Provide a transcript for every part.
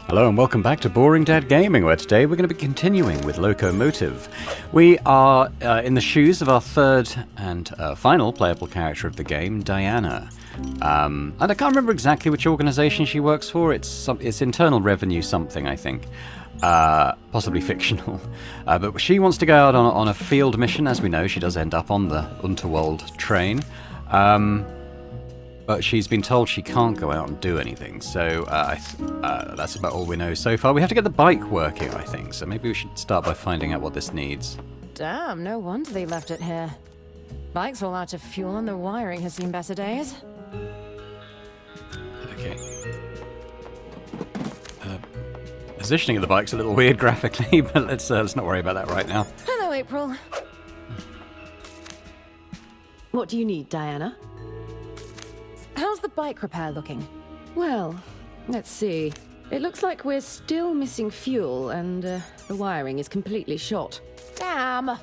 Hello and welcome back to Boring Dad Gaming, where today we're going to be continuing with Loco Motive. We are in the shoes of our third and final playable character of the game, Diana. And I can't remember exactly which organisation she works for. It's Internal Revenue something, I think. Possibly fictional. But she wants to go out on a field mission. As we know, she does end up on the Unterwald train. But she's been told she can't go out and do anything, so that's about all we know so far. We have to get the bike working, I think, so maybe we should start by finding out what this needs. Damn, no wonder they left it here. Bike's all out of fuel and the wiring has seen better days. Okay. Positioning of the bike's a little weird graphically, but let's not worry about that right now. Hello, April. What do you need, Diana? How's the bike repair looking? Well, let's see. It looks like we're still missing fuel and the wiring is completely shot. Damn!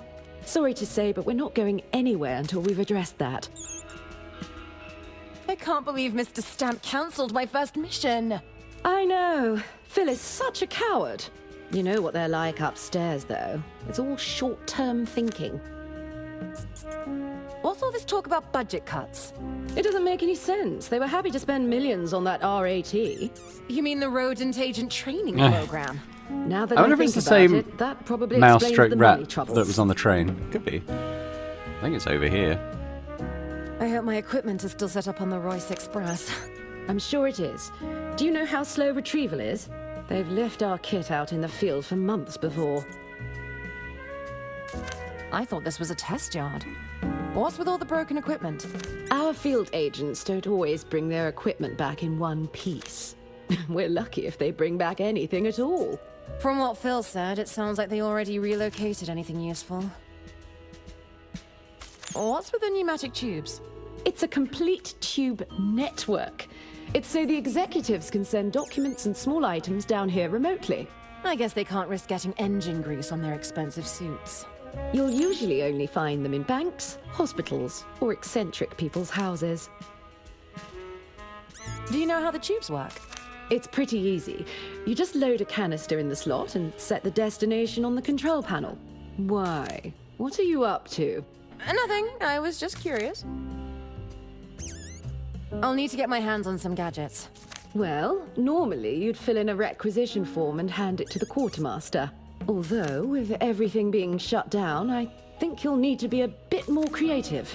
Sorry to say, but we're not going anywhere until we've addressed that. I can't believe Mr. Stamp cancelled my first mission. I know. Phil is such a coward. You know what they're like upstairs, though. It's all short-term thinking. What's all this talk about budget cuts? It doesn't make any sense. They were happy to spend millions on that RAT. You mean the rodent agent training program? Now that I wonder I if it's think the about same it, that probably mouse explains stroke the money rat troubles. that was on the train. Could be. I think it's over here. I hope my equipment is still set up on the Royce Express. I'm sure it is. Do you know how slow retrieval is? They've left our kit out in the field for months before. I thought this was a test yard. What's with all the broken equipment? Our field agents don't always bring their equipment back in one piece. We're lucky if they bring back anything at all. From what Phil said, it sounds like they already relocated anything useful. What's with the pneumatic tubes? It's a complete tube network. It's so the executives can send documents and small items down here remotely. I guess they can't risk getting engine grease on their expensive suits. You'll usually only find them in banks, hospitals, or eccentric people's houses. Do you know how the tubes work? It's pretty easy. You just load a canister in the slot and set the destination on the control panel. Why? What are you up to? Nothing. I was just curious. I'll need to get my hands on some gadgets. Well, normally you'd fill in a requisition form and hand it to the quartermaster. Although, with everything being shut down, I think you'll need to be a bit more creative.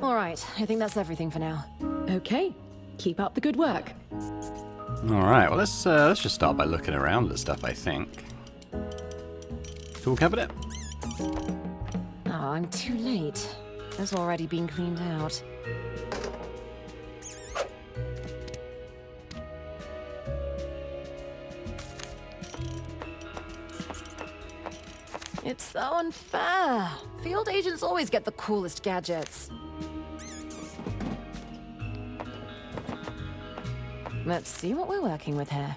All right, I think that's everything for now. Okay, keep up the good work. All right. Well, let's just start by looking around at stuff. I think. Tool cabinet. Oh, I'm too late. It's already been cleaned out. It's so unfair. Field agents always get the coolest gadgets. Let's see what we're working with here.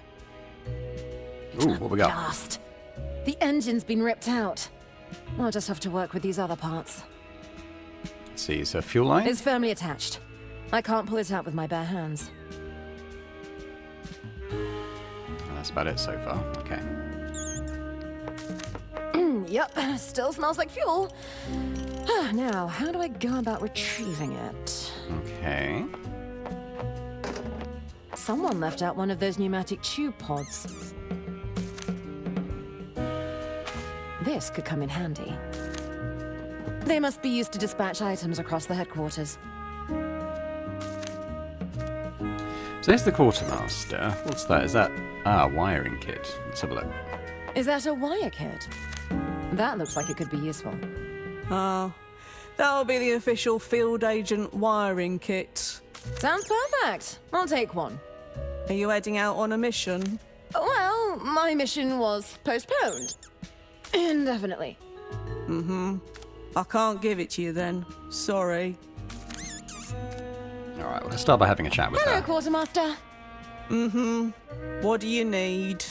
Ooh, what we got? Blast. The engine's been ripped out. I'll just have to work with these other parts. Let's see, so fuel line? It's firmly attached. I can't pull it out with my bare hands. That's about it so far. Okay. Yep, still smells like fuel. Now, how do I go about retrieving it? Okay. Someone left out one of those pneumatic tube pods. This could come in handy. They must be used to dispatch items across the headquarters. So there's the quartermaster. What's that? Is that wiring kit? Let's have a look. Is that a wire kit? That looks like it could be useful. That'll be the official field agent wiring kit. Sounds perfect. I'll take one. Are you heading out on a mission? Well, my mission was postponed. Indefinitely. I can't give it to you then. Sorry. All right. Well, let's start by having a chat with Hello, her. Quartermaster. What do you need?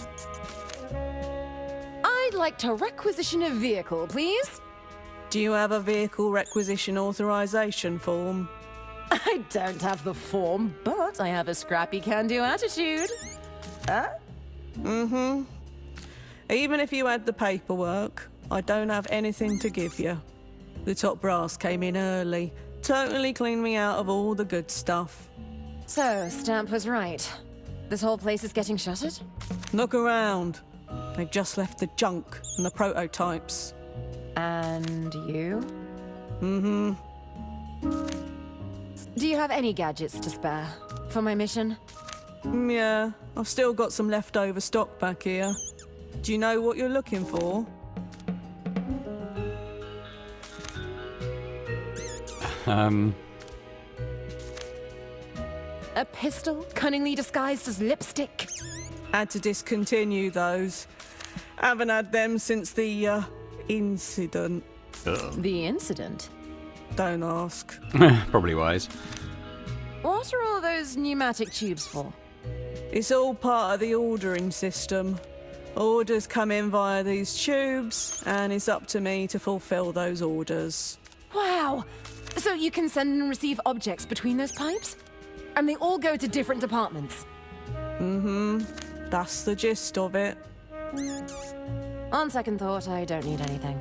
I'd like to requisition a vehicle, please. Do you have a vehicle requisition authorization form? I don't have the form, but I have a scrappy can-do attitude. Even if you had the paperwork, I don't have anything to give you. The top brass came in early, totally cleaned me out of all the good stuff. So, Stamp was right. This whole place is getting shuttered? Look around. They've just left the junk and the prototypes. And you? Mm-hmm. Do you have any gadgets to spare for my mission? Yeah, I've still got some leftover stock back here. Do you know what you're looking for? A pistol cunningly disguised as lipstick? Had to discontinue those. Haven't had them since the, incident. The incident? Don't ask. Probably wise. What are all those pneumatic tubes for? It's all part of the ordering system. Orders come in via these tubes, and it's up to me to fulfill those orders. Wow! So you can send and receive objects between those pipes? And they all go to different departments? That's the gist of it. On second thought, I don't need anything.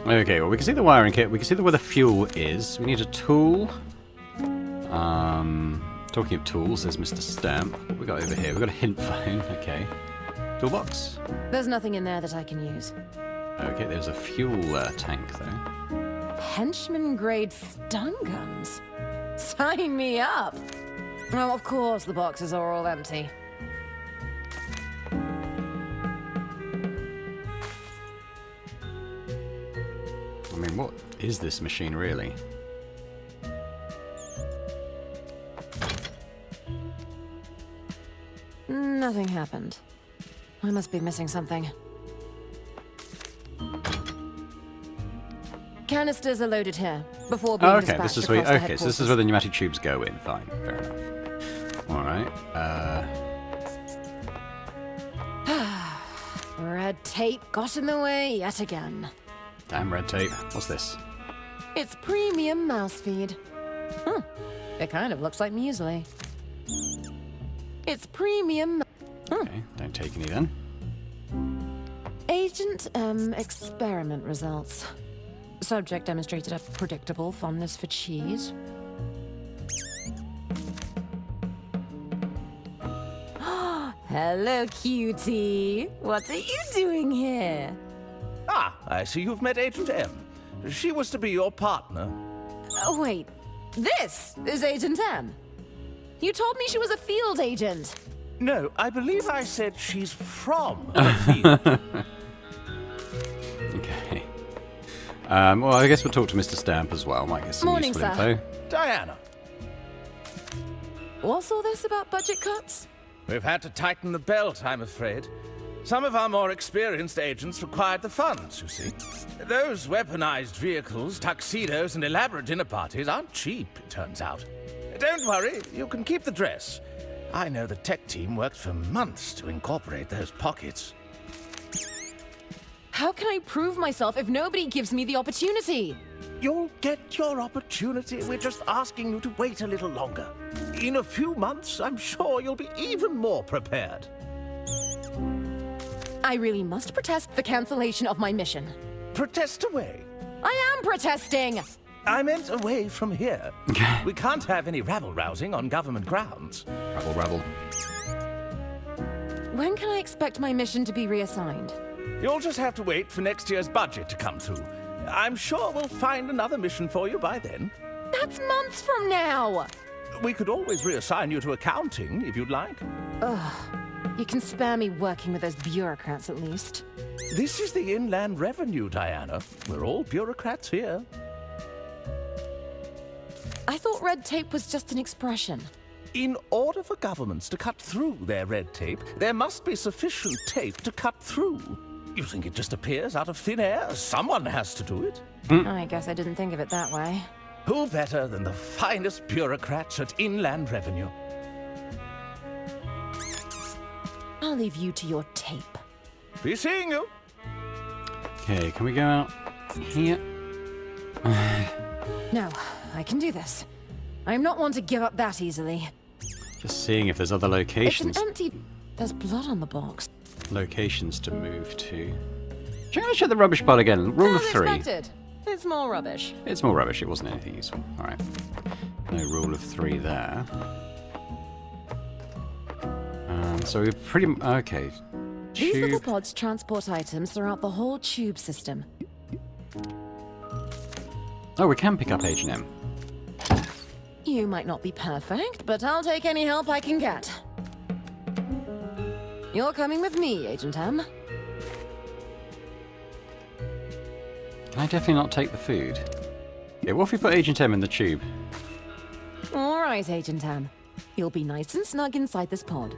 Okay, well, we can see the wiring kit. We can see where the fuel is. We need a tool. Talking of tools, there's Mr. Stamp. What we got over here? We've got a hint phone. Okay. Toolbox. There's nothing in there that I can use. Okay, there's a fuel tank, though. Henchman-grade stun guns? Sign me up! Oh, of course the boxes are all empty. I mean, what is this machine, really? Nothing happened. I must be missing something. Canisters are loaded here, before being Okay, dispatched this is across where, the okay, so this is where the pneumatic tubes go in. Fine, fair enough. Alright, Red tape got in the way yet again. damn red tape. What's this? It's premium mouse feed. It kind of looks like muesli. It's premium. Okay, don't take any then. Agent experiment results. Subject demonstrated a predictable fondness for cheese. Hello, cutie. What are you doing here? Ah, I see you've met Agent M. She was to be your partner. Oh, wait. This is Agent M. You told me she was a field agent. No, I believe I said she's from the field. Okay. Well, I guess we'll talk to Mr. Stamp as well. Might get some Morning, useful sir. info. Diana, What's all this about budget cuts? we've had to tighten the belt, I'm afraid. Some of our more experienced agents required the funds, you see. Those weaponized vehicles, tuxedos, and elaborate dinner parties aren't cheap, it turns out. Don't worry, you can keep the dress. I know the tech team worked for months to incorporate those pockets. How can I prove myself if nobody gives me the opportunity? You'll get your opportunity. We're just asking you to wait a little longer. In a few months, I'm sure you'll be even more prepared. I really must protest the cancellation of my mission. Protest away. I am protesting! I meant away from here. We can't have any rabble-rousing on government grounds. Rabble, rabble. When can I expect my mission to be reassigned? You'll just have to wait for next year's budget to come through. I'm sure we'll find another mission for you by then. That's months from now! We could always reassign you to accounting, if you'd like. You can spare me working with those bureaucrats at least. This is the Inland Revenue, Diana. We're all bureaucrats here. I thought red tape was just an expression. In order for governments to cut through their red tape, there must be sufficient tape to cut through. You think it just appears out of thin air? Someone has to do it. I guess I didn't think of it that way. Who better than the finest bureaucrats at Inland Revenue? I'll leave you to your tape. Be seeing you. Okay, can we go out here? No, I can do this. I'm not one to give up that easily. Just seeing if there's other It's an locations. empty... There's blood on the box. Locations to move to. Should I check the rubbish pile again? Rule of As 3. expected. It's more rubbish. It's more rubbish. It wasn't anything useful. All right. No rule of 3 there. So we're pretty... Okay. These little Tube. pods transport items throughout the whole tube system. Oh, we can pick up H&M. You might not be perfect, but I'll take any help I can get. You're coming with me, Agent M. Can I definitely not take the food? Yeah, what if we put Agent M in the tube? All right, Agent M. You'll be nice and snug inside this pod.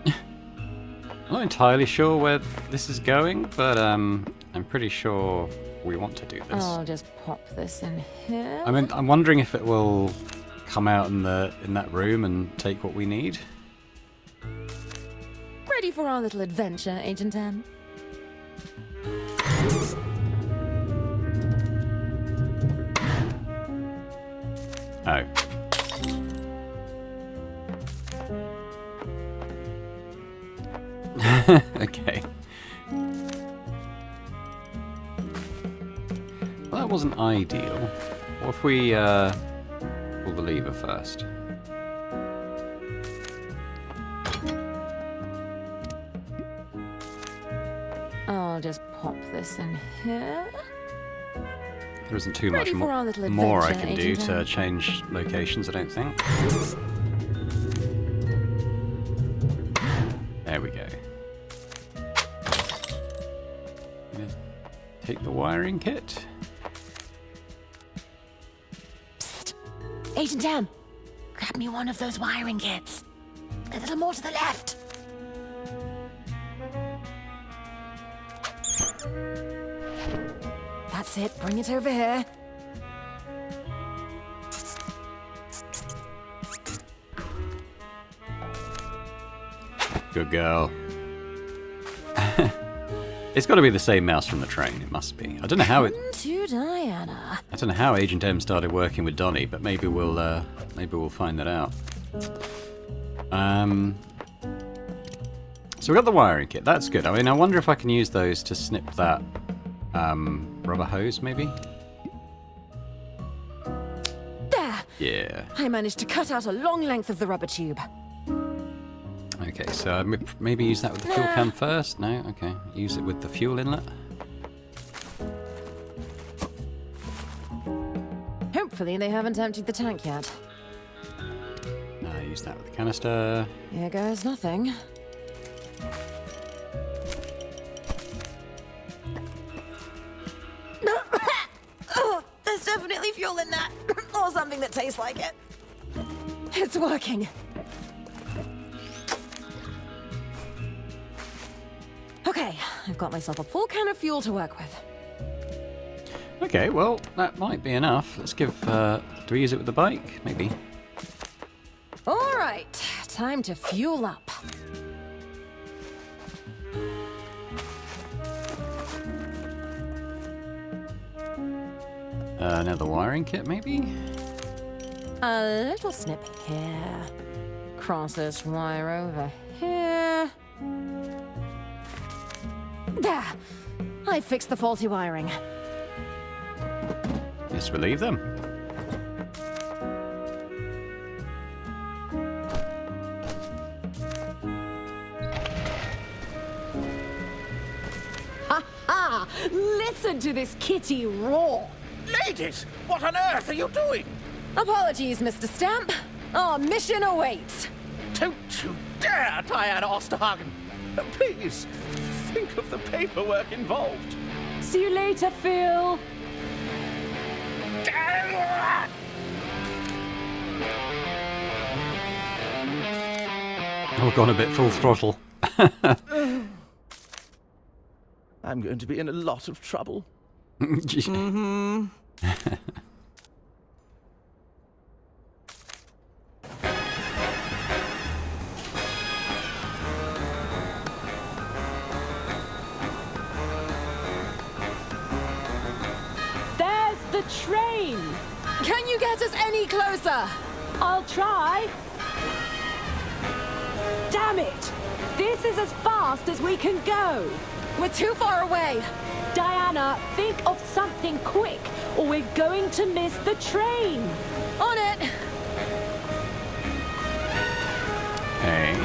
I'm not entirely sure where this is going, but I'm pretty sure we want to do this. I'll just pop this in here. I mean, I'm wondering if it will come out in that room and take what we need. Ready for our little adventure, Agent M? Oh. Okay. Well, that wasn't ideal. What if we pull the lever first? I'll just pop this in here. There isn't too much Ready for our little more I adventure, can do Agent to M? change locations, I don't think. There we go. Gonna take the wiring kit. Psst. Agent M, grab me one of those wiring kits. A little more to the left. That's it. Bring it over here. Good girl. It's got to be the same mouse from the train. It must be. I don't know how it. To Diana. I don't know how Agent M started working with Donnie, but maybe we'll find that out. So we got the wiring kit. That's good. I mean, I wonder if I can use those to snip that rubber hose, maybe. There. Yeah. I managed to cut out a long length of the rubber tube. Okay, so maybe use that with the fuel can first? No? Okay. Use it with the fuel inlet. Hopefully they haven't emptied the tank yet. Use that with the canister. Here goes nothing. Oh, there's definitely fuel in that. Or something that tastes like it. It's working. Okay, I've got myself a full can of fuel to work with. Okay, well, that might be enough. Let's give... do we use it with the bike? Maybe. All right, time to fuel up. Another wiring kit, maybe? A little snip here. Cross this wire over here. There! I fixed the faulty wiring. Yes, relieve them. Ha ha! Listen to this kitty roar! Ladies, what on earth are you doing? Apologies, Mr. Stamp. Our mission awaits. Don't you dare, Diana Osterhagen! Please, think of the paperwork involved. See you later, Phil! Oh, gone a bit full throttle. I'm going to be in a lot of trouble. There's the train! Can you get us any closer? I'll try. Damn it! This is as fast as we can go. We're too far away. Diana, think of something quick, or we're going to miss the train. On it. Hey.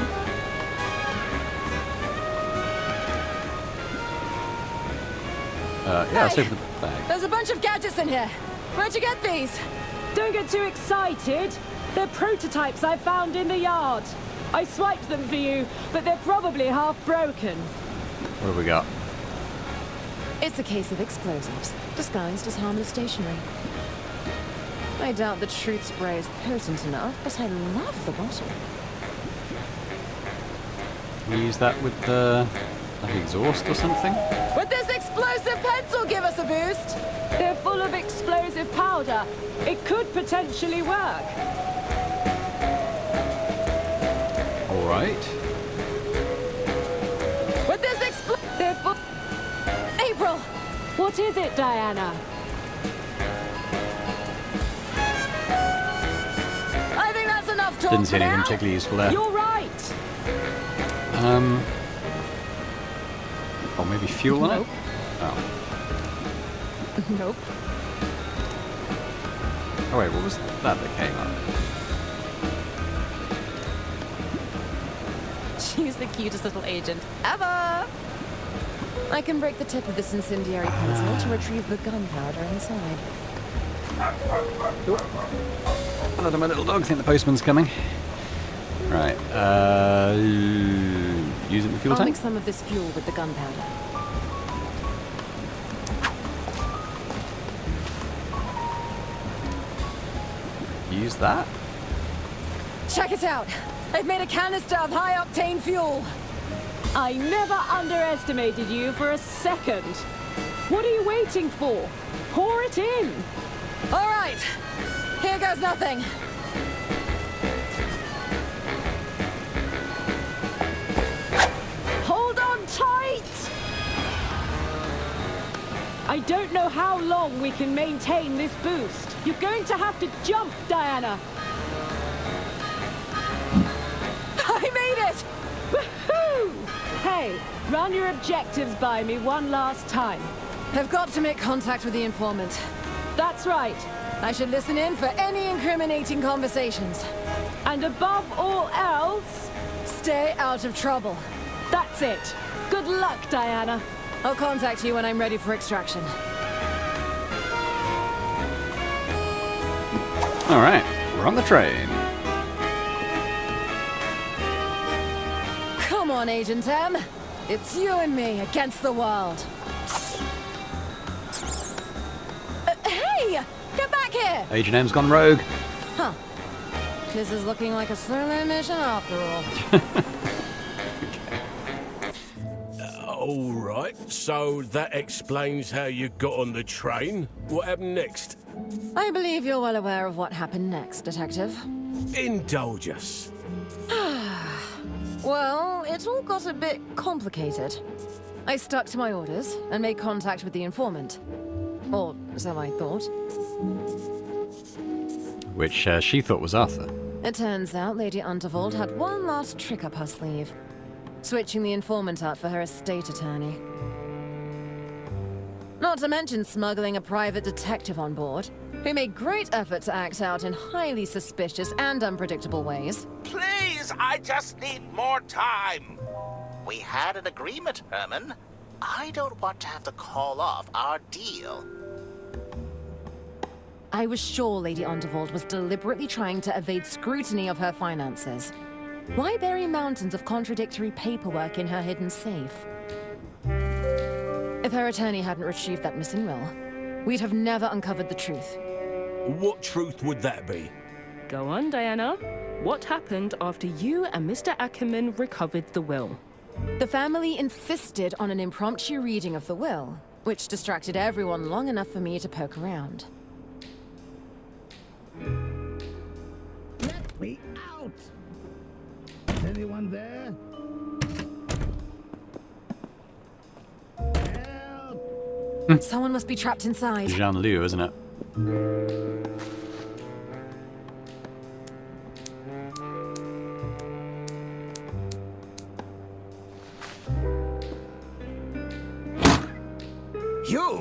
Yeah, let's open the bag. There's a bunch of gadgets in here. Where'd you get these? Don't get too excited. They're prototypes I found in the yard. I swiped them for you, but they're probably half broken. What have we got? It's a case of explosives, disguised as harmless stationery. I doubt the truth spray is potent enough, but I love the bottle. We use that with the like exhaust or something? Would this explosive pencil give us a boost? They're full of explosive powder. It could potentially work. All right. Would this They're full... April! What is it, Diana? I think that's enough talk Didn't see for anything now. particularly useful there. You're right. Or maybe fuel on it? Oh. Nope. Oh wait, what was that came up? She's the cutest little agent ever! I can break the tip of this incendiary pencil to retrieve the gunpowder inside. Hello, my little dog. Think the postman's coming. Right. Using the fuel I'll tank? mix some of this fuel with the gunpowder. Use that? Check it out! I've made a canister of high-octane fuel! I never underestimated you for a second. What are you waiting for? Pour it in. All right! Here goes nothing! Hold on tight! I don't know how long we can maintain this boost. You're going to have to jump, Diana. I made it! Woohoo! Hey, run your objectives by me one last time. I've got to make contact with the informant. That's right. I should listen in for any incriminating conversations. And above all else, Stay out of trouble. that's it. Good luck, Diana. I'll contact you when I'm ready for extraction. All right, we're on the train. Come on, Agent M. It's you and me against the world. Hey! Get back here! Agent M's gone rogue. Huh. This is looking like a solo mission after all. All right, so that explains how you got on the train. What happened next? I believe you're well aware of what happened next, Detective. Indulge us. Well, it all got a bit complicated. I stuck to my orders and made contact with the informant. Or so I thought. Which she thought was Arthur. It turns out Lady Unterwald had one last trick up her sleeve. Switching the informant out for her estate attorney. Not to mention smuggling a private detective on board, who made great effort to act out in highly suspicious and unpredictable ways. Please, I just need more time. We had an agreement, Herman. I don't want to have to call off our deal. I was sure Lady Unterwald was deliberately trying to evade scrutiny of her finances. Why bury mountains of contradictory paperwork in her hidden safe? If her attorney hadn't retrieved that missing will, we'd have never uncovered the truth. What truth would that be? Go on, Diana. What happened after you and Mr. Ackerman recovered the will? The family insisted on an impromptu reading of the will, which distracted everyone long enough for me to poke around. Let me out! Anyone there? Help! Someone must be trapped inside. Jean-Loup, isn't it?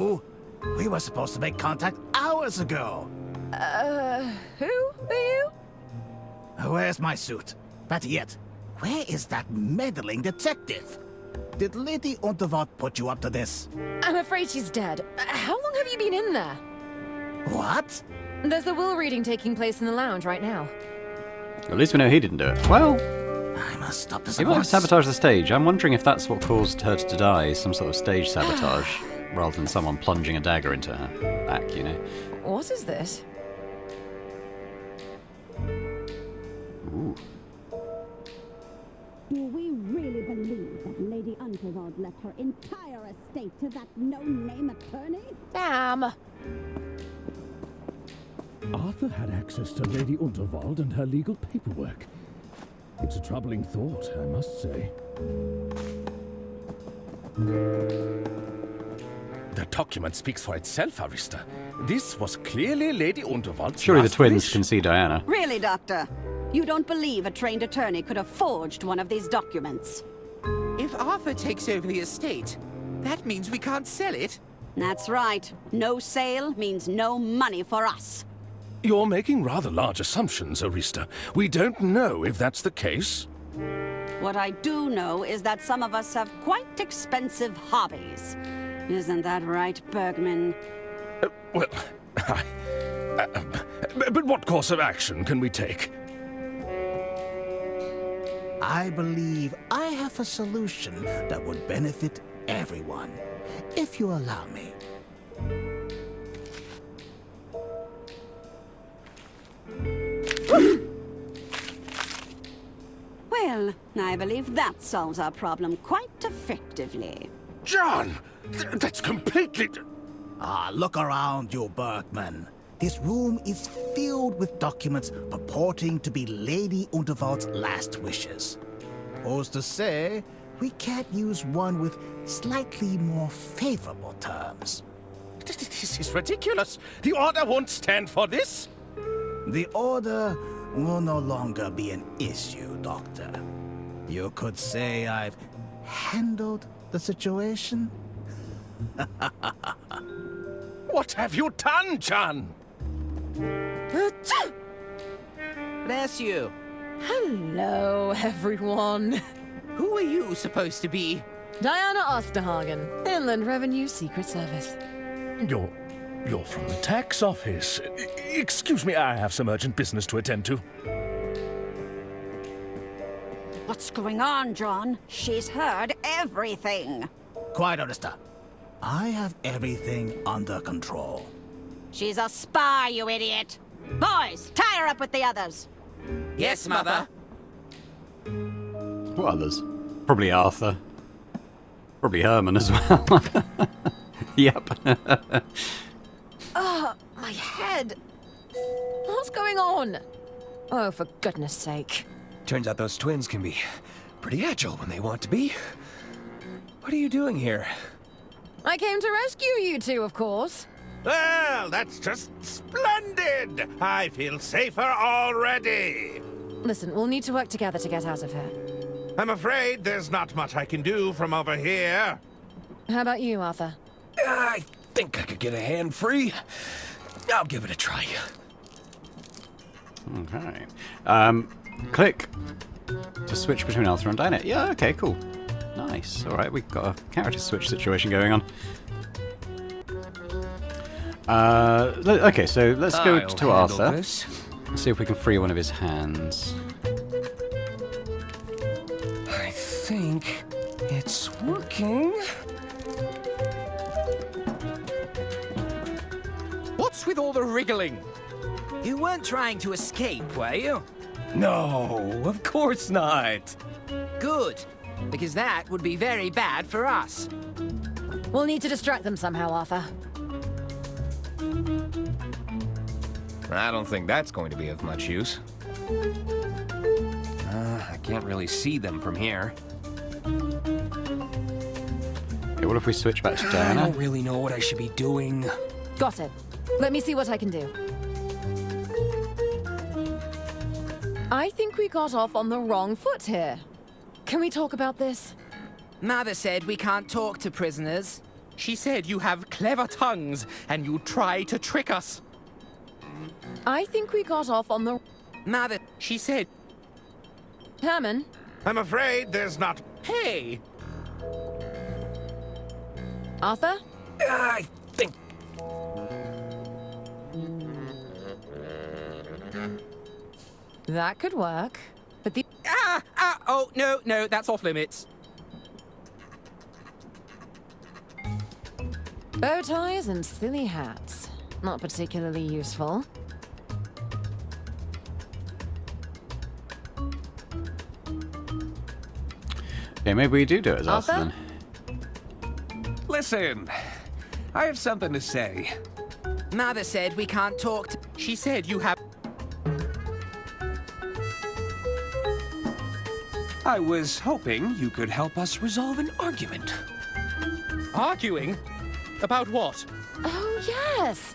you? We were supposed to make contact hours ago. Who are you? Where's my suit? Better yet, where is that meddling detective? Did Lady Unterwald put you up to this? I'm afraid she's dead. How long have you been in there? What? There's a will reading taking place in the lounge right now. At least we know he didn't do it. Well, I must stop this he at might have once. sabotaged the stage. I'm wondering if that's what caused her to die, some sort of stage sabotage, rather than someone plunging a dagger into her back, you know. What is this? Ooh. Do we really believe that Lady Unterwald left her entire estate to that no-name attorney? Damn! Arthur had access to Lady Unterwald and her legal paperwork. It's a troubling thought, I must say. The document speaks for itself, Arista. This was clearly Lady Unterwald's Surely the last twins wish. can see Diana. Really, Doctor? You don't believe a trained attorney could have forged one of these documents? If Arthur takes over the estate, that means we can't sell it. That's right. No sale means no money for us. You're making rather large assumptions, Arista. We don't know if that's the case. What I do know is that some of us have quite expensive hobbies. Isn't that right, Bergman? Well, but what course of action can we take? I believe I have a solution that would benefit everyone, if you allow me. Well, I believe that solves our problem quite effectively. John! That's completely... Ah, look around you, Bergman. This room is filled with documents purporting to be Lady Unterwald's last wishes. Who's to say we can't use one with slightly more favorable terms? This is ridiculous. The Order won't stand for this. The Order will no longer be an issue, Doctor. You could say I've handled the situation. What have you done, John? Bless you. Hello, everyone. Who are you supposed to be? Diana Osterhagen, Inland Revenue Secret Service. You're from the tax office. Excuse me, I have some urgent business to attend to. What's going on, John? She's heard everything. Quiet, Arista. I have everything under control. She's a spy, you idiot. Boys, tie her up with the others. Yes, Mother. What others? Probably Arthur. Probably Herman as well. Yep. Oh, my head. What's going on? Oh, for goodness sake. Turns out those twins can be pretty agile when they want to be. What are you doing here? I came to rescue you two, of course. Well, that's just splendid! I feel safer already. Listen, we'll need to work together to get out of here. I'm afraid there's not much I can do from over here. How about you, Arthur? I think I could get a hand free. I'll give it a try. Okay. Click to switch between Arthur and Diana. Yeah, okay, cool. Nice. Alright, we've got a character switch situation going on. Okay, so let's go to Arthur. Let's see if we can free one of his hands. I think it's working. What's with all the wriggling? You weren't trying to escape, were you? No, of course not. Good, because that would be very bad for us. We'll need to distract them somehow, Arthur. I don't think that's going to be of much use. I can't really see them from here. Okay, what if we switch back to I Diana? don't really know what I should be doing. Got it. Let me see what I can do. I think we got off on the wrong foot here. Can we talk about this? Mother said we can't talk to prisoners. She said you have clever tongues, and you try to trick us. I think we got off on the... Mother, she said... Herman? I'm afraid there's not... Hey! Arthur? I think... That could work. But the... Oh, no, that's off limits. Bow ties and silly hats. Not particularly useful. Okay, maybe we do it as Arthur then. Listen, I have something to say. Mother said we can't talk to... She said you have... I was hoping you could help us resolve an argument. Arguing? About what? Oh, yes!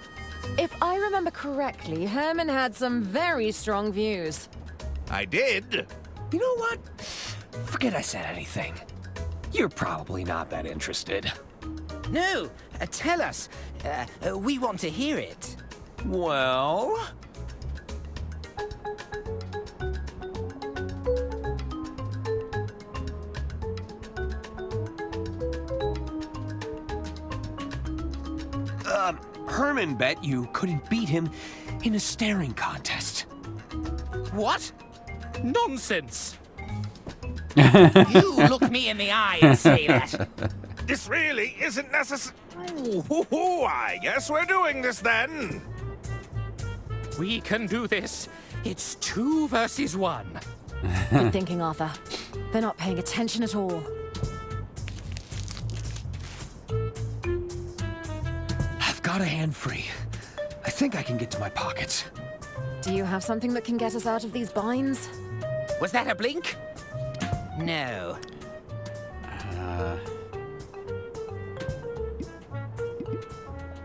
If I remember correctly, Herman had some very strong views. I did. You know what? Forget I said anything. You're probably not that interested. No, tell us. We want to hear it. Well... Herman bet you couldn't beat him in a staring contest. What? Nonsense! You look me in the eye and say that. This really isn't necessary. Oh, I guess we're doing this then. We can do this. It's 2 versus 1. Good thinking, Arthur. They're not paying attention at all. I've got a hand free. I think I can get to my pockets. Do you have something that can get us out of these binds? Was that a blink? No.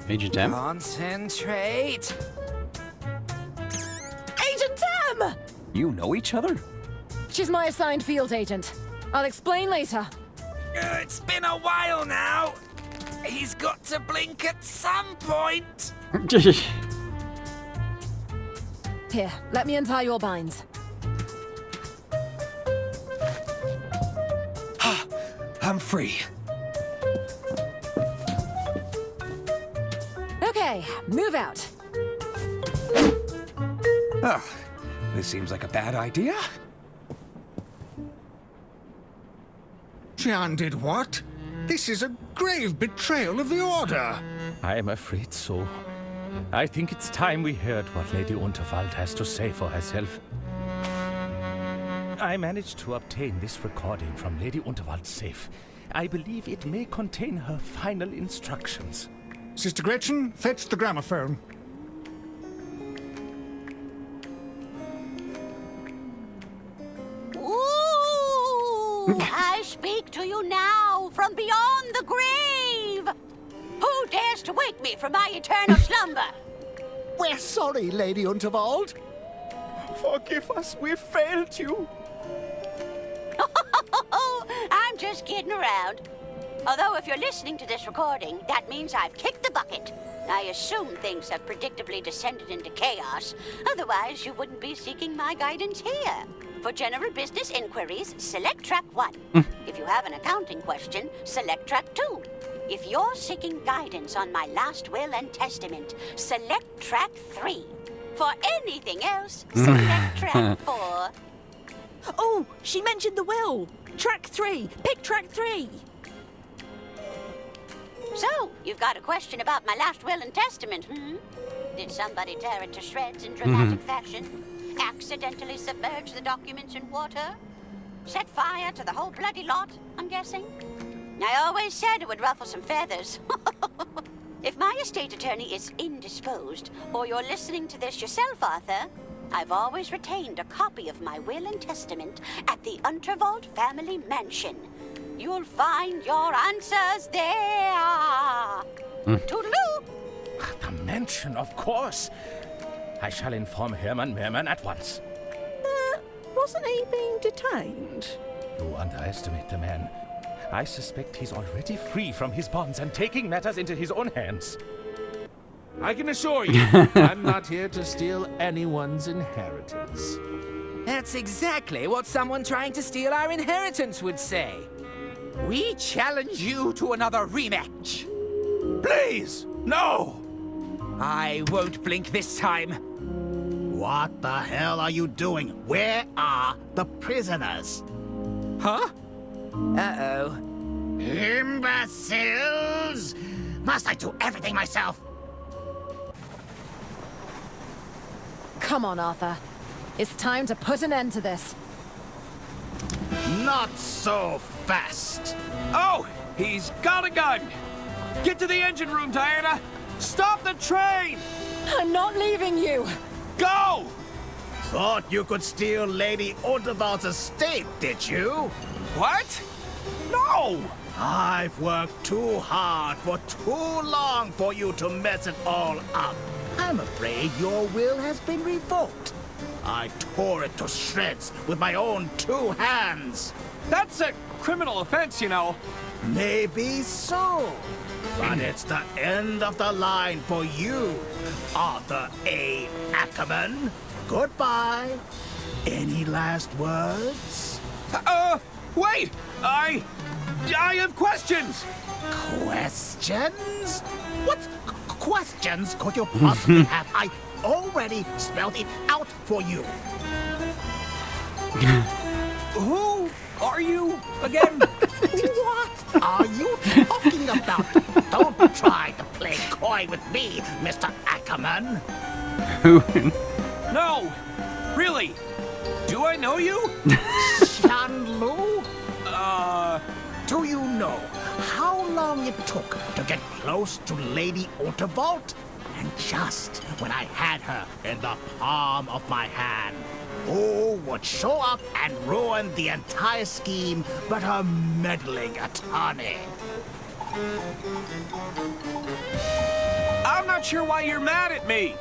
Agent M? Concentrate. Agent M! You know each other? She's my assigned field agent. I'll explain later. It's been a while now. He's got to blink at some point. Here, let me untie your binds. I'm free. Okay, move out. Oh, this seems like a bad idea. Jian did what? This is a grave betrayal of the Order. I am afraid so. I think it's time we heard what Lady Unterwald has to say for herself. I managed to obtain this recording from Lady Unterwald's safe. I believe it may contain her final instructions. Sister Gretchen, fetch the gramophone. Ooh, I speak to you now from beyond the grave. Who dares to wake me from my eternal slumber? We're sorry, Lady Unterwald. Forgive us, we failed you. I'm just kidding around. Although if you're listening to this recording, that means I've kicked the bucket. I assume things have predictably descended into chaos. Otherwise, you wouldn't be seeking my guidance here. For general business inquiries, select track 1. If you have an accounting question, select track 2. If you're seeking guidance on my last will and testament, select track 3. For anything else, select track 4. Oh, she mentioned the will. Track 3. Pick track 3. So, you've got a question about my last will and testament, hmm? Did somebody tear it to shreds in dramatic fashion? Accidentally submerge the documents in water? Set fire to the whole bloody lot, I'm guessing? I always said it would ruffle some feathers. If my estate attorney is indisposed, or you're listening to this yourself, Arthur, I've always retained a copy of my will and testament at the Unterwald family mansion. You'll find your answers there. Toodaloo! The mansion, of course. I shall inform Herman Merman at once. Wasn't he being detained? You underestimate the man. I suspect he's already free from his bonds and taking matters into his own hands. I can assure you, I'm not here to steal anyone's inheritance. That's exactly what someone trying to steal our inheritance would say. We challenge you to another rematch. Please, no! I won't blink this time. What the hell are you doing? Where are the prisoners? Huh? Uh-oh. Imbeciles! Must I do everything myself? Come on, Arthur. It's time to put an end to this. Not so fast. Oh, he's got a gun! Get to the engine room, Diana! Stop the train! I'm not leaving you! Go! Thought you could steal Lady Unterwald's estate, did you? What? No! I've worked too hard for too long for you to mess it all up. I'm afraid your will has been revoked. I tore it to shreds with my own 2 hands. That's a criminal offense, you know. Maybe so. But it's the end of the line for you, Arthur A. Ackerman. Goodbye. Any last words? Wait! I have questions! Questions? What questions could you possibly have? I already spelled it out for you. Who are you again? What are you talking about? Don't try to play coy with me, Mr. Ackerman. No! Really? Do I know you? Shanlu? Do you know how long it took to get close to Lady Unterwald? And just when I had her in the palm of my hand, who would show up and ruin the entire scheme but a meddling attorney? I'm not sure why you're mad at me.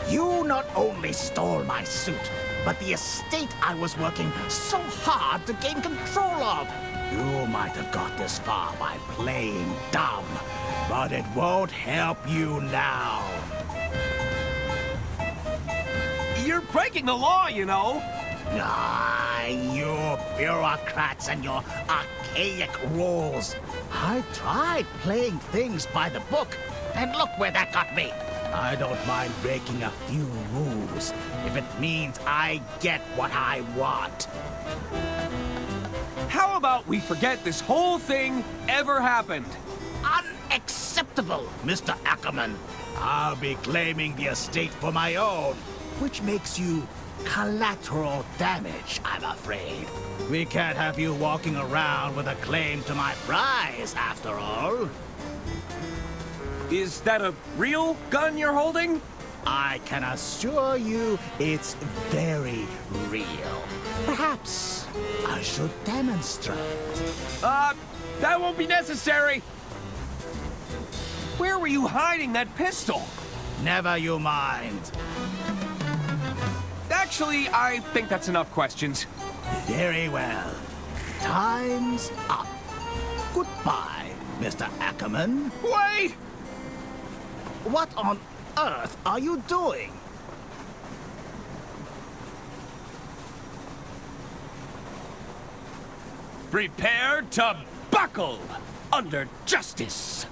You not only stole my suit, but the estate I was working so hard to gain control of. You might have got this far by playing dumb, but it won't help you now. You're breaking the law, you know. Ah, you bureaucrats and your archaic rules. I tried playing things by the book, and look where that got me. I don't mind breaking a few rules if it means I get what I want. How about we forget this whole thing ever happened? Unacceptable, Mr. Ackerman. I'll be claiming the estate for my own, which makes you collateral damage, I'm afraid. We can't have you walking around with a claim to my prize, after all. Is that a real gun you're holding? I can assure you it's very real. Perhaps I should demonstrate. That won't be necessary. Where were you hiding that pistol? Never you mind. Actually, I think that's enough questions. Very well. Time's up. Goodbye, Mr. Ackerman. Wait! What on earth are you doing? Prepare to buckle under justice.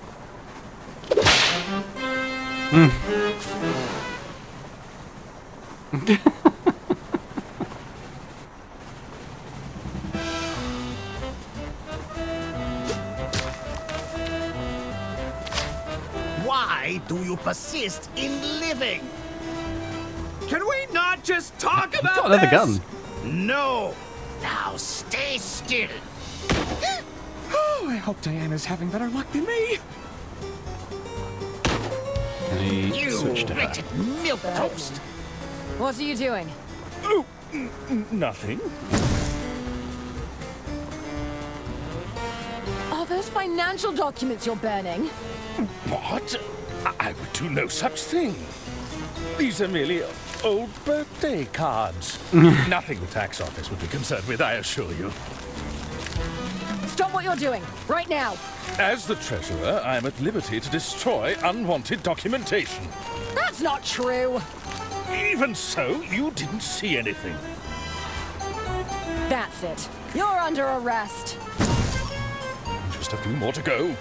Why do you persist in living? Can we not just talk about got another this? gun. No. Now stay still. Oh, I hope Diana's having better luck than me. Can he You switch to her? wretched milquetoast. What are you doing? Oh, nothing. Are those financial documents you're burning? What? I would do no such thing. These are merely old birthday cards. Nothing the tax office would be concerned with, I assure you. Stop what what you're doing, right now. As the treasurer, I am at liberty to destroy unwanted documentation. That's not true. Even so, you didn't see anything. That's it. You're under arrest. Just a few more to go.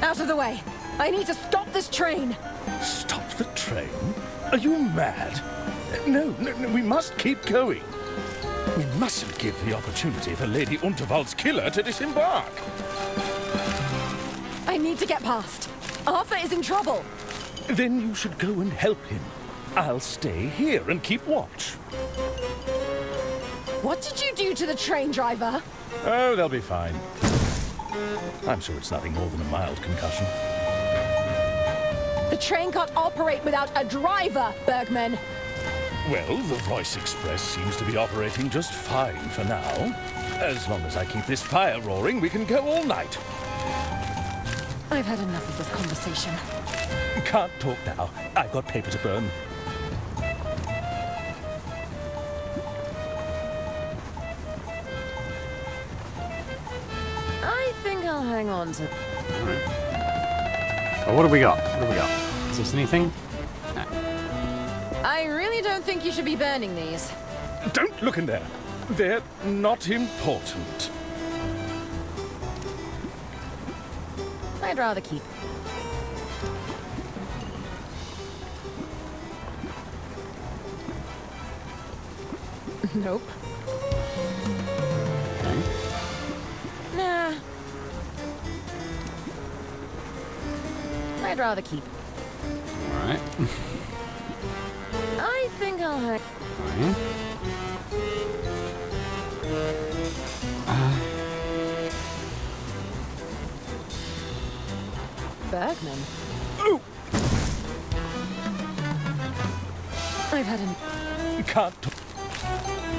Out of the way. I need to stop this train. Stop the train? Are you mad? No, we must keep going. We mustn't give the opportunity for Lady Unterwald's killer to disembark. I need to get past. Arthur is in trouble. Then you should go and help him. I'll stay here and keep watch. What did you do to the train driver? Oh, they'll be fine. I'm sure it's nothing more than a mild concussion. The train can't operate without a driver, Bergman. Well, the Royce Express seems to be operating just fine for now. As long as I keep this fire roaring, we can go all night. I've had enough of this conversation. Can't talk now. I've got paper to burn. I think I'll hang on to... Well, what have we got? What have we got? Is this anything? No. I really don't think you should be burning these. Don't look in there. They're not important. I'd rather keep. Nope. Okay. Nah. I'd rather keep. Alright. I think I'll hang... Fine. Bergman. Oh! I've had an... Can't talk.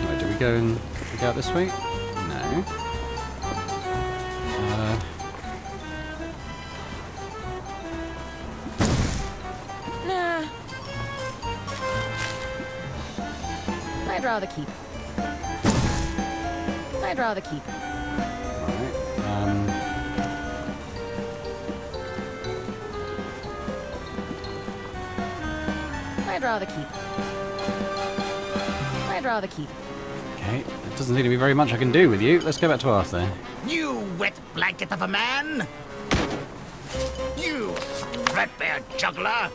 Right, do we go out this way? No. Nah. I'd rather keep. I'd rather keep. Alright. I'd rather keep. I'd rather keep. Okay, there doesn't seem to be very much I can do with you. Let's go back to Arthur. You wet blanket of a man! You threadbare juggler!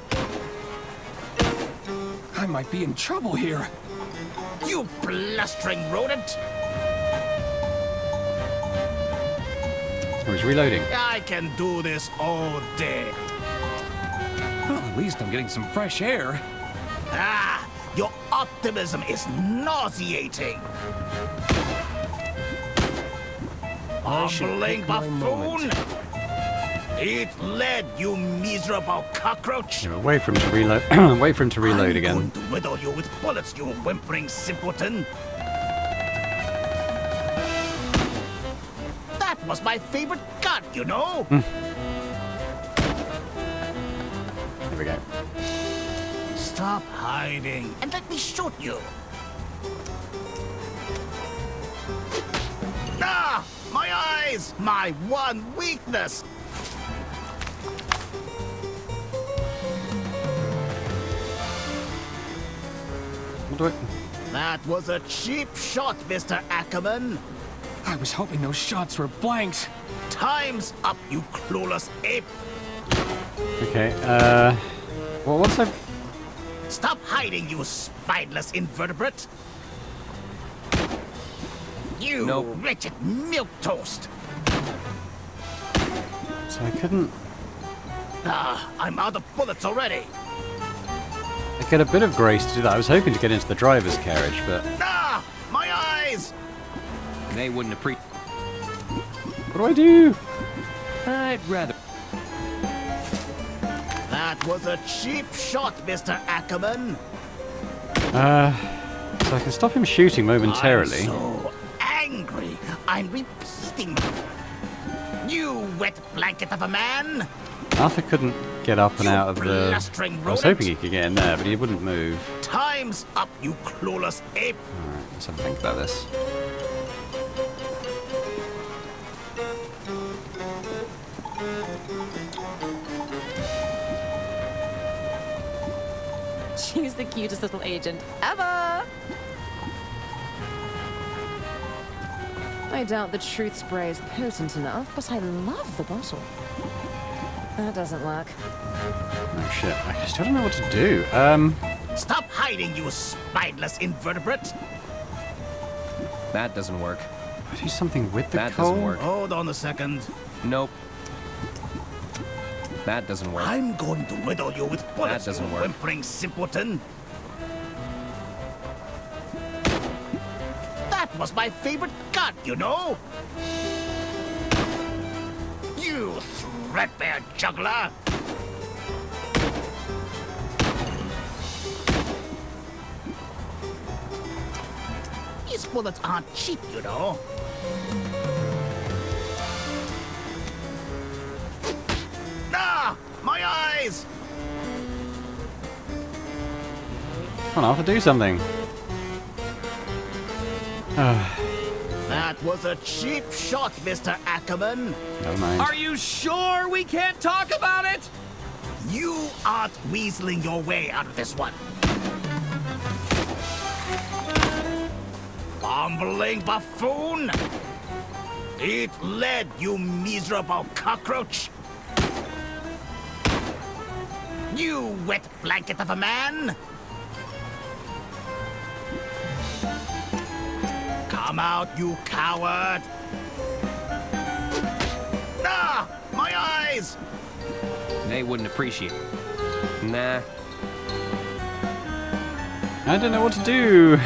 I might be in trouble here. You blustering rodent! Oh, he's reloading. I can do this all day. Well, at least I'm getting some fresh air. Ah, your optimism is nauseating. Bumbling buffoon! Eat lead, you miserable cockroach! Yeah, wait for him to reload. Wait for him to reload again. I'm going to riddle you with bullets, you whimpering simpleton. That was my favorite gun, you know. Here we go. Stop hiding and let me shoot you. Ah, my eyes, my one weakness. What do I... That was a cheap shot, Mr. Ackerman. I was hoping those shots were blanks. Time's up, you clueless ape. Okay, well, what's that? Stop hiding, you spineless invertebrate. You wretched milquetoast. So I couldn't... Ah, I'm out of bullets already. I get a bit of grace to do that. I was hoping to get into the driver's carriage, but... Ah, my eyes! They wouldn't have What do I do? I'd rather... That was a cheap shot, Mr. Ackerman. So I can stop him shooting momentarily. I'm so angry. I'm repeating. You wet blanket of a man. Arthur couldn't get up and out of the... blustering I was hoping he could get in there, but he wouldn't move. Time's up, you clueless ape. Alright, let's have a think about this. He's the cutest little agent ever. I doubt the truth spray is potent enough, but I love the bottle. That doesn't work. Oh shit, I still don't know what to do. Stop hiding, you spineless invertebrate! That doesn't work. I do something with the That coal? doesn't work. Hold on a second. Nope. That doesn't work. I'm going to riddle you with bullets, That doesn't you work. whimpering simpleton. That was my favorite cut, you know? You threadbare juggler! These bullets aren't cheap, you know. Ah! My eyes! Come on, I'll have to do something. That was a cheap shot, Mr. Ackerman. Never mind. Are you sure we can't talk about it? You aren't weaseling your way out of this one. Bumbling buffoon! Eat lead, you miserable cockroach! You wet blanket of a man! Come out, you coward! Ah! My eyes! They wouldn't appreciate it. Nah. I don't know what to do.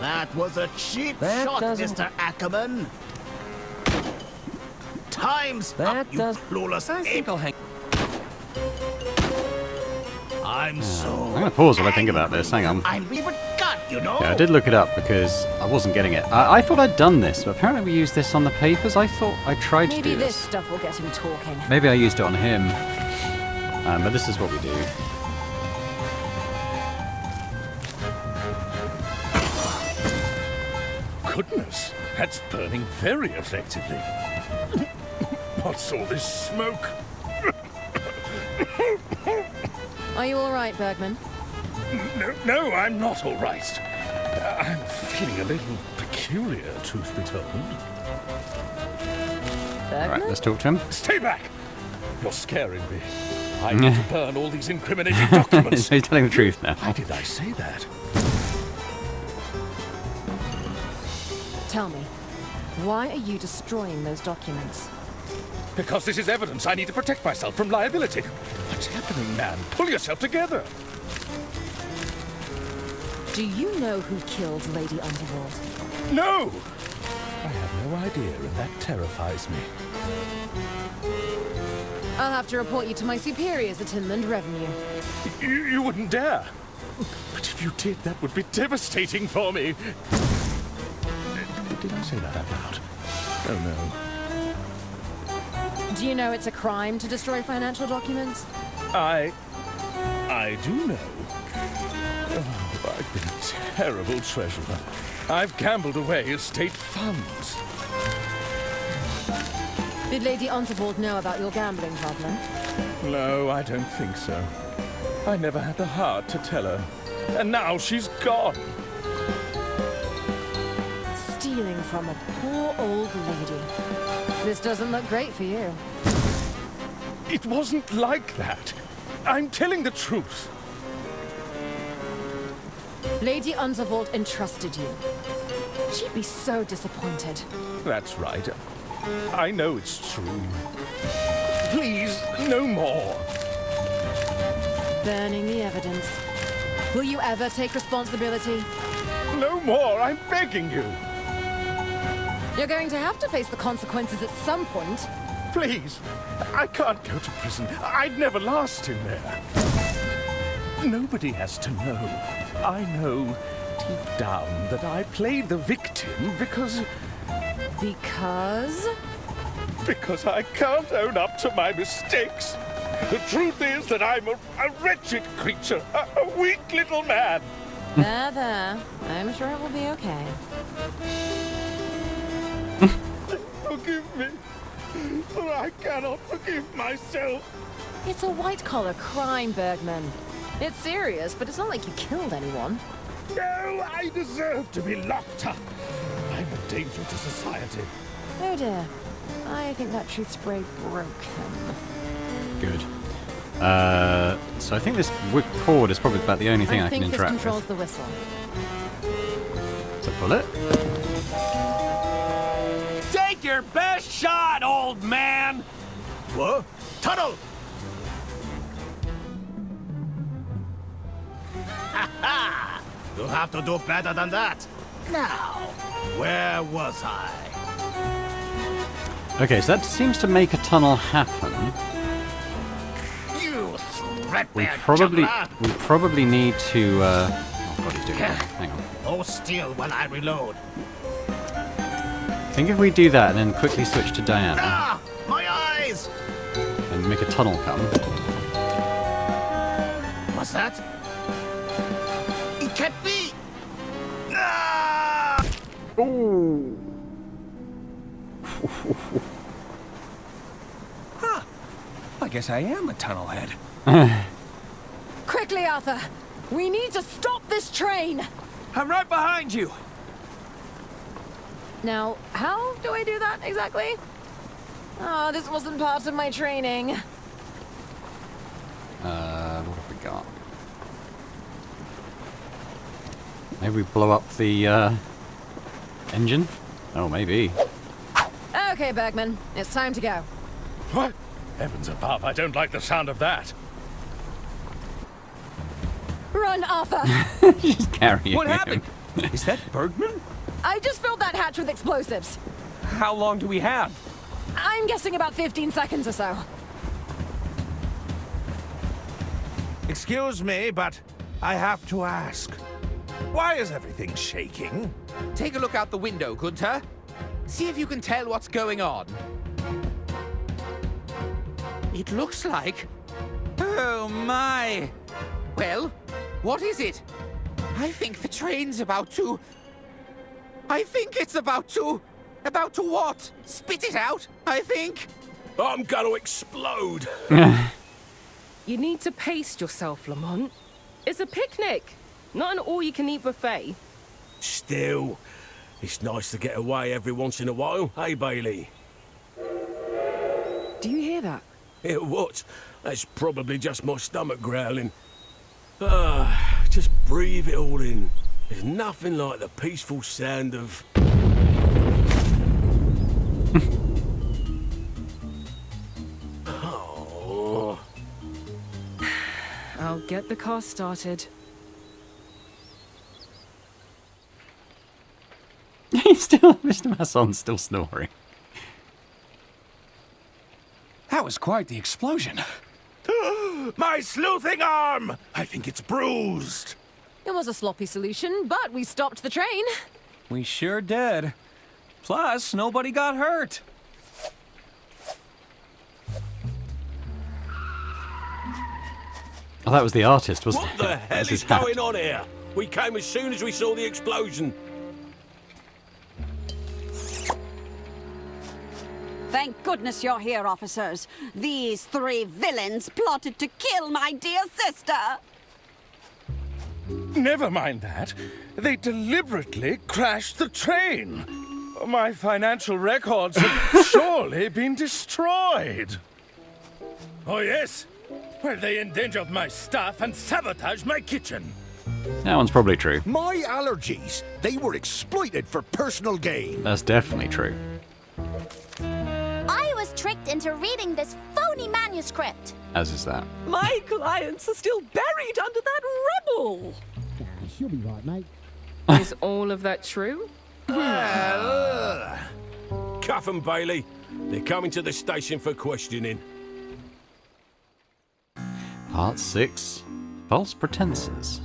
That was a cheap That shot, doesn't- Mr. Ackerman. Time's That up, you does- clueless I ape. think I'll hang. I'm so. I'm gonna pause while I think about this. Hang on. I'm favorite gut, you know. Yeah, I did look it up because I wasn't getting it. I thought I'd done this, but apparently we used this on the papers. I thought I tried to Maybe do this this. stuff will get him talking. Maybe I used it on him. But this is what we do. Goodness, that's burning very effectively. What's all this smoke? Are you all right, Bergman? No, I'm not all right. I'm feeling a little peculiar, truth be told. Alright, let's talk to him. Stay back! You're scaring me. I need to burn all these incriminating documents. He's telling the truth now. Why did I say that? Tell me, why are you destroying those documents? Because this is evidence. I need to protect myself from liability. What's happening, man? Pull yourself together. Do you know who killed Lady Unterwald? No! I have no idea, and that terrifies me. I'll have to report you to my superiors at Inland Revenue. You wouldn't dare. But if you did, that would be devastating for me. Did I say that out loud? Oh, no. Do you know it's a crime to destroy financial documents? I do know. Oh, I've been a terrible treasurer. I've gambled away estate funds. Did Lady Unterwald know about your gambling problem? No, I don't think so. I never had the heart to tell her. And now she's gone. Stealing from a poor old lady. This doesn't look great for you. It wasn't like that. I'm telling the truth. Lady Unterwald entrusted you. She'd be so disappointed. That's right. I know it's true. Please, no more. Burning the evidence. Will you ever take responsibility? No more, I'm begging you. You're going to have to face the consequences at some point. Please, I can't go to prison. I'd never last in there. Nobody has to know. I know deep down that I played the victim because... Because? Because I can't own up to my mistakes. The truth is that I'm a wretched creature, a weak little man. There. I'm sure it will be okay. Forgive me, for I cannot forgive myself. It's a white-collar crime, Bergman. It's serious, but it's not like you killed anyone. No, I deserve to be locked up. I'm a danger to society. Oh dear. I think that truth spray broke him. Good. So I think this cord is probably about the only thing I can interact with. I think this controls the whistle. So pull it. Take your best shot, old man! What? Tunnel! Ha ha! You'll have to do better than that. Now, where was I? Okay, so that seems to make a tunnel happen. You We threadbare probably need to. Oh god, he's doing it. Hang on. Oh, still while I reload. I think if we do that and then quickly switch to Diana Ah, my eyes! and make a tunnel come. What's that? It can't be! Ah! Ooh. Huh. I guess I am a tunnelhead. Quickly, Arthur! We need to stop this train! I'm right behind you. Now, how do I do that exactly? Oh, this wasn't part of my training. What have we got? Maybe we blow up the engine? Oh, maybe. Okay, Bergman, it's time to go. What? Heavens above, I don't like the sound of that. Run, Arthur! Just carrying What him. happened? Is that Bergman? I just filled that hatch with explosives. How long do we have? I'm guessing about 15 seconds or so. Excuse me, but I have to ask. Why is everything shaking? Take a look out the window, Gunther. See if you can tell what's going on. It looks like... Oh, my. Well, what is it? I think the train's about to... I think it's about to... About to what? Spit it out, I think. I'm gonna explode. You need to pace yourself, Lamont. It's a picnic, not an all-you-can-eat buffet. Still, it's nice to get away every once in a while, hey, Bailey? Do you hear that? Yeah, what? That's probably just my stomach growling. Just breathe it all in. There's nothing like the peaceful sound of... Oh. I'll get the car started. Mr. Masson's still snoring. That was quite the explosion. My sleuthing arm! I think it's bruised. It was a sloppy solution, but we stopped the train. We sure did. Plus, nobody got hurt. Oh, that was the artist, wasn't What it? the That hell was his is hat. going on here? We came as soon as we saw the explosion. Thank goodness you're here, officers. These three villains plotted to kill my dear sister. Never mind that. They deliberately crashed the train. My financial records have surely been destroyed. Oh, yes? Well, they endangered my stuff and sabotaged my kitchen. That one's probably true. My allergies, they were exploited for personal gain. That's definitely true. I was tricked into reading this phony manuscript. As is that. My clients are still buried under that rubble. She'll be right, mate. Is all of that true? Well... Cuff 'em, Bailey. They're coming to the station for questioning. Part 6. False pretenses.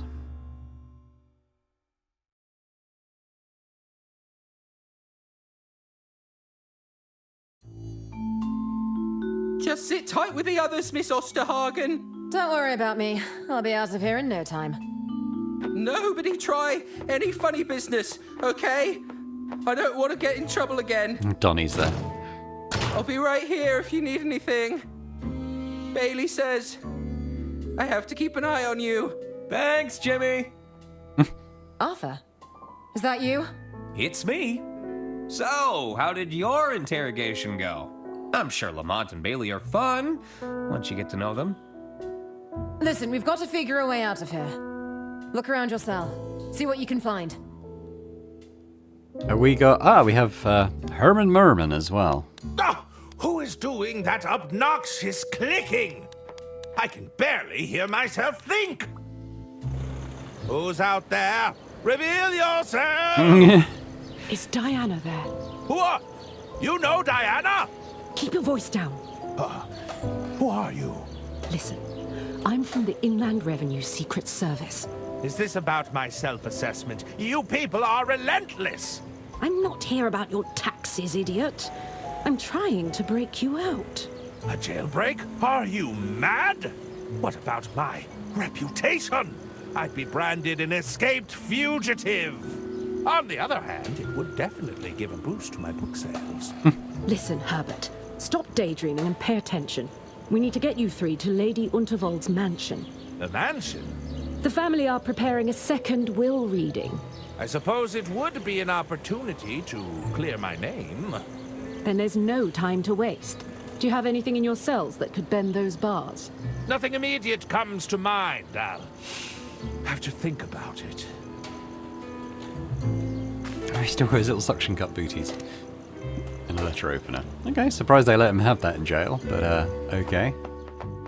Just sit tight with the others, Miss Osterhagen. Don't worry about me. I'll be out of here in no time. Nobody try any funny business, okay? I don't want to get in trouble again. Donnie's there. I'll be right here if you need anything. Bailey says, I have to keep an eye on you. Thanks, Jimmy. Arthur, is that you? It's me. So, how did your interrogation go? I'm sure Lamont and Bailey are fun, once you get to know them. Listen, we've got to figure a way out of here. Look around your cell. See what you can find. We have Herman Merman as well. Oh, who is doing that obnoxious clicking? I can barely hear myself think. Who's out there? Reveal yourself! Is Diana there? Who are... You know Diana? Keep your voice down. Who are you? Listen, I'm from the Inland Revenue Secret Service. Is this about my self-assessment? You people are relentless! I'm not here about your taxes, idiot. I'm trying to break you out. A jailbreak? Are you mad? What about my reputation? I'd be branded an escaped fugitive. On the other hand, it would definitely give a boost to my book sales. Listen, Herbert, stop daydreaming and pay attention. We need to get you three to Lady Unterwald's mansion. The mansion? The family are preparing a second will reading. I suppose it would be an opportunity to clear my name. Then there's no time to waste. Do you have anything in your cells that could bend those bars? Nothing immediate comes to mind. I'll have to think about it. Oh, he still got his little suction cup booties. And a letter opener. Okay, surprised they let him have that in jail, but okay.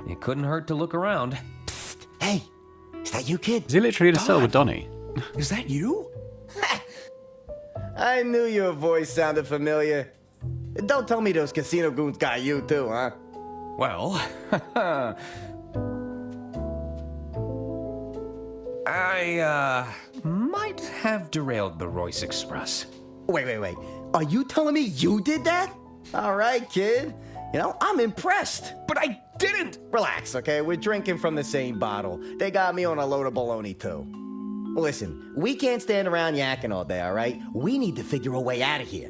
It couldn't hurt to look around. Psst, hey, is that you, kid? Is he literally in a cell with Donnie? Is that you? I knew your voice sounded familiar. Don't tell me those casino goons got you too, huh? Well, I might have derailed the Royce Express. Wait. Are you telling me you did that? All right, kid. You know, I'm impressed. But I didn't! Relax, okay? We're drinking from the same bottle. They got me on a load of baloney, too. Listen, we can't stand around yakking all day, all right? We need to figure a way out of here.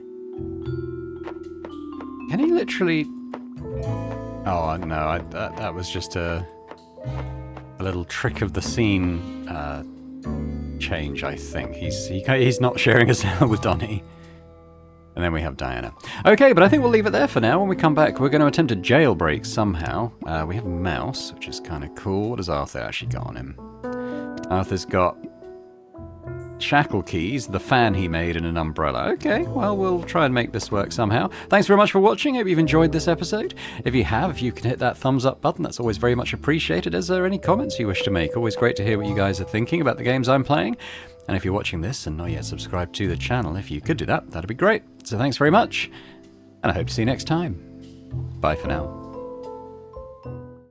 Can he literally... Oh, no, that was just a little trick of the scene change, I think. He's not sharing a cell with Donnie. And then we have Diana. Okay, but I think we'll leave it there for now. When we come back, we're going to attempt a jailbreak somehow. We have a mouse, which is kind of cool. What does Arthur actually got on him? Arthur's got shackle keys, the fan he made, and an umbrella. Okay, well, we'll try and make this work somehow. Thanks very much for watching. Hope you've enjoyed this episode. If you have, if you can hit that thumbs up button, that's always very much appreciated. Is there any comments you wish to make? Always great to hear what you guys are thinking about the games I'm playing. And if you're watching this and not yet subscribed to the channel, if you could do that, that'd be great. So thanks very much, and I hope to see you next time. Bye for now.